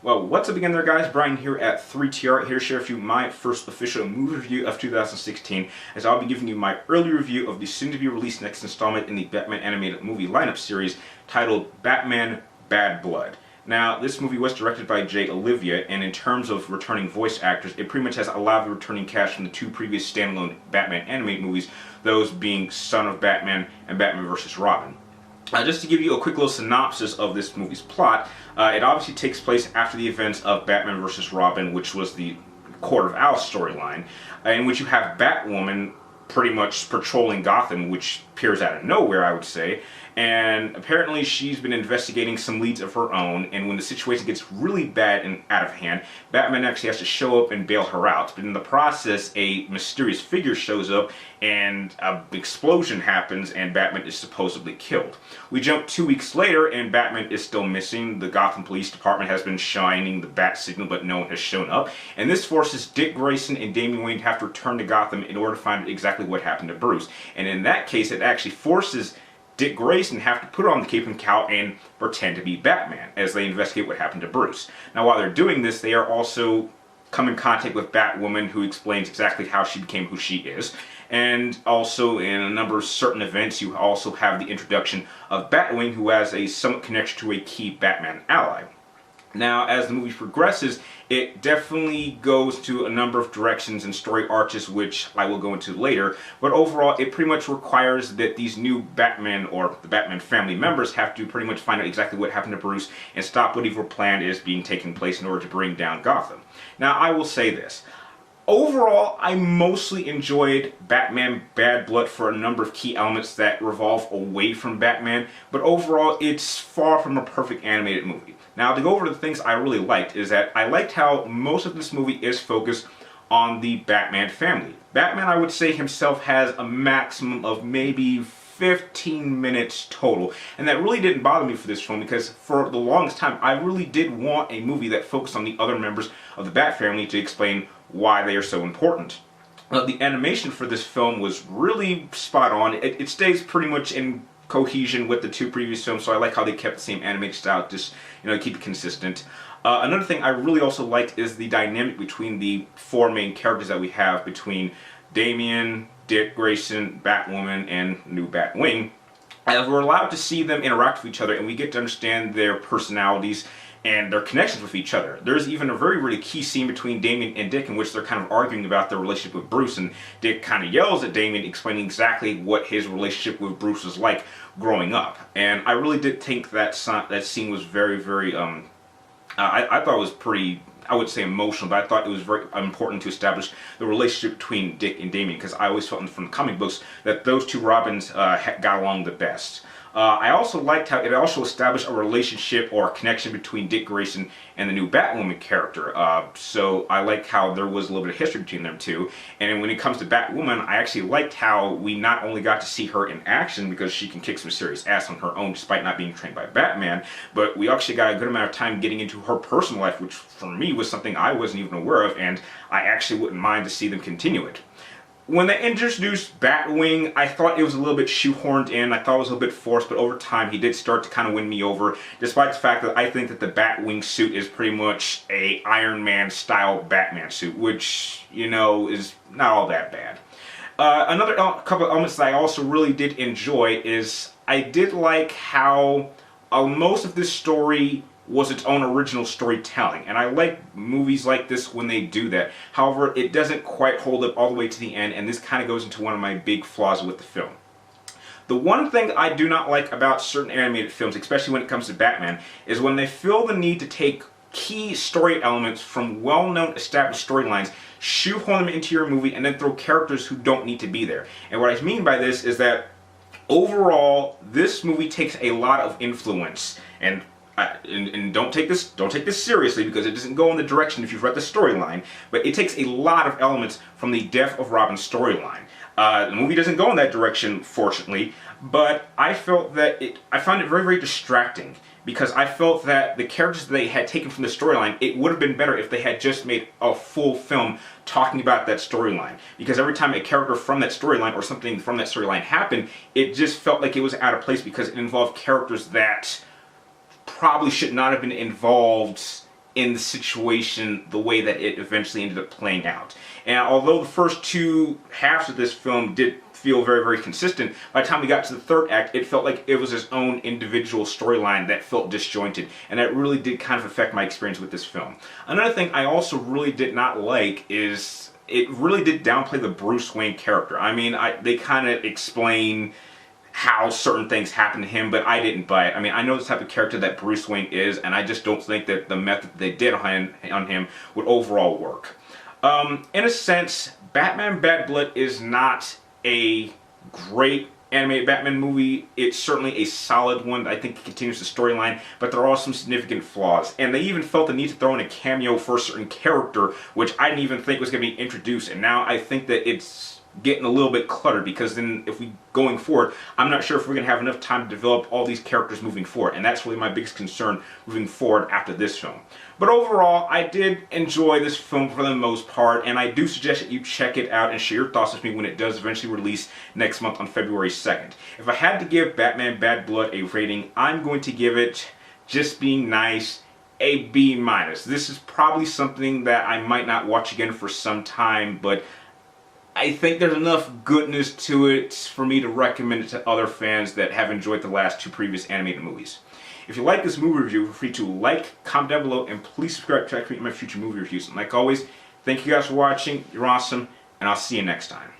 Well, what's up again there, guys? Brian here at 3TR, here to share with you my first official movie review of 2016, as I'll be giving you my early review of the soon-to-be released next installment in the Batman animated movie lineup series, titled Batman Bad Blood. Now, this movie was directed by Jay Oliva, and in terms of returning voice actors, it pretty much has a lot of the returning cast from the two previous standalone Batman animated movies, those being Son of Batman and Batman vs. Robin. Just to give you a quick little synopsis of this movie's plot, it obviously takes place after the events of Batman vs. Robin, which was the Court of Owls storyline, in which you have Batwoman pretty much patrolling Gotham, which appears out of nowhere, I would say, and apparently she's been investigating some leads of her own, and when the situation gets really bad and out of hand, Batman actually has to show up and bail her out. But in the process, a mysterious figure shows up, and an explosion happens, and Batman is supposedly killed. We jump 2 weeks later, and Batman is still missing. The Gotham Police Department has been shining the bat signal, but no one has shown up, and this forces Dick Grayson and Damian Wayne to have to return to Gotham in order to find out exactly what happened to Bruce. And in that case, it actually forces Dick Grayson have to put on the cape and cowl and pretend to be Batman as they investigate what happened to Bruce. Now, while they're doing this, they are also come in contact with Batwoman, who explains exactly how she became who she is. And also, in a number of certain events, you also have the introduction of Batwing, who has a somewhat connection to a key Batman ally. Now, as the movie progresses, it definitely goes to a number of directions and story arches, which I will go into later, but overall, it pretty much requires that these new Batman, or the Batman family members, have to pretty much find out exactly what happened to Bruce and stop what evil plan is being taken place in order to bring down Gotham. Now, I will say this. Overall, I mostly enjoyed Batman Bad Blood for a number of key elements that revolve away from Batman, but overall, it's far from a perfect animated movie. Now, to go over the things I really liked is that I liked how most of this movie is focused on the Batman family. Batman, I would say himself, has a maximum of maybe 15 minutes total, and that really didn't bother me for this film because for the longest time I really did want a movie that focused on the other members of the Bat family to explain why they are so important. The animation for this film was really spot on. It stays pretty much in cohesion with the two previous films, so I like how they kept the same animated style, just, you know, keep it consistent. Another thing I really also liked is the dynamic between the four main characters that we have between Damian, Dick Grayson, Batwoman, and new Batwing, as we're allowed to see them interact with each other and we get to understand their personalities and their connections with each other. There's even a very, really key scene between Damian and Dick in which they're kind of arguing about their relationship with Bruce, and Dick kind of yells at Damian, explaining exactly what his relationship with Bruce was like growing up. And I really did think that scene was very, very, I thought it was pretty, I would say emotional, but I thought it was very important to establish the relationship between Dick and Damian, because I always felt from the comic books that those two Robins got along the best. I also liked how it also established a relationship or a connection between Dick Grayson and the new Batwoman character. So I like how there was a little bit of history between them two. And when it comes to Batwoman, I actually liked how we not only got to see her in action because she can kick some serious ass on her own despite not being trained by Batman, but we actually got a good amount of time getting into her personal life, which for me was something I wasn't even aware of, and I actually wouldn't mind to see them continue it. When they introduced Batwing, I thought it was a little bit shoehorned in. I thought it was a little bit forced, but over time he did start to kind of win me over, despite the fact that I think that the Batwing suit is pretty much a Iron Man style Batman suit, which, you know, is not all that bad. Another couple of elements that I also really did enjoy is I did like how most of this story was its own original storytelling, and I like movies like this when they do that. However, it doesn't quite hold up all the way to the end, and this kind of goes into one of my big flaws with the film. The one thing I do not like about certain animated films, especially when it comes to Batman, is when they feel the need to take key story elements from well-known established storylines, shoehorn them into your movie, and then throw characters who don't need to be there. And what I mean by this is that overall, this movie takes a lot of influence, and don't take this seriously because it doesn't go in the direction if you've read the storyline, but it takes a lot of elements from the Death of Robin storyline. The movie doesn't go in that direction, fortunately, but I felt that I found it very, very distracting because I felt that the characters that they had taken from the storyline, it would have been better if they had just made a full film talking about that storyline. Because every time a character from that storyline or something from that storyline happened, it just felt like it was out of place because it involved characters that probably should not have been involved in the situation the way that it eventually ended up playing out. And although the first two halves of this film did feel very, very consistent, by the time we got to the third act, it felt like it was its own individual storyline that felt disjointed, and that really did kind of affect my experience with this film. Another thing I also really did not like is it really did downplay the Bruce Wayne character. I mean, they kind of explain how certain things happen to him, but I didn't buy it. I mean, I know the type of character that Bruce Wayne is, and I just don't think that the method they did on him would overall work. In a sense, Batman Bad Blood is not a great animated Batman movie. It's certainly a solid one. I think it continues the storyline, but there are some significant flaws. And they even felt the need to throw in a cameo for a certain character, which I didn't even think was going to be introduced. And now I think that it's getting a little bit cluttered, because then if we going forward, I'm not sure if we're going to have enough time to develop all these characters moving forward, and that's really my biggest concern moving forward after this film. But overall, I did enjoy this film for the most part, and I do suggest that you check it out and share your thoughts with me when it does eventually release next month on February 2nd. If I had to give Batman Bad Blood a rating, I'm going to give it, just being nice, a B-. This is probably something that I might not watch again for some time, but I think there's enough goodness to it for me to recommend it to other fans that have enjoyed the last two previous animated movies. If you like this movie review, feel free to like, comment down below, and please subscribe to check me my future movie reviews. And like always, thank you guys for watching. You're awesome, and I'll see you next time.